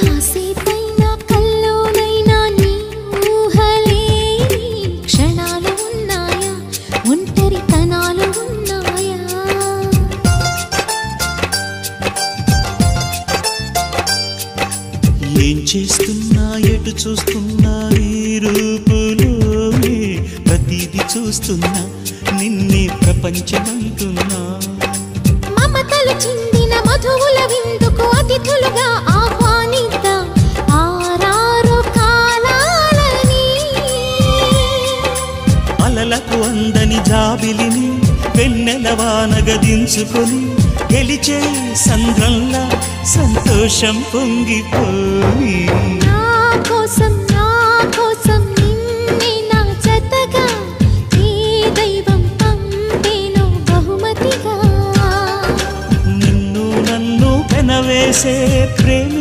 కాసేపైనా కల్లోనైనా నీ ఊహలే క్షణాలు ఉన్నాయా, ఒంటరితనాలు ఉన్నాయా? ఏం చేస్తున్నా ఎటు చూస్తున్నా ఈ రూపులోనే ప్రతిదీ చూస్తున్నా నిన్నే ప్రపంచమంటున్నా. మమతలు చిందిన మధువుల విందుకు అతిథులుగా ఆహ్వానిద్దాం ఆరారు కాలాలని. అలలకు అందని జాబిలిని వెన్నెల వానగదించుకొని గెలిచే సంద్రంలా సంతోషం పొంగిపోయి. నా కోసం నిన్నే నా జతగా ఏ దైవం పంపేనో బహుమతిగా. నిన్ను నన్ను పెనవేసే ప్రేమ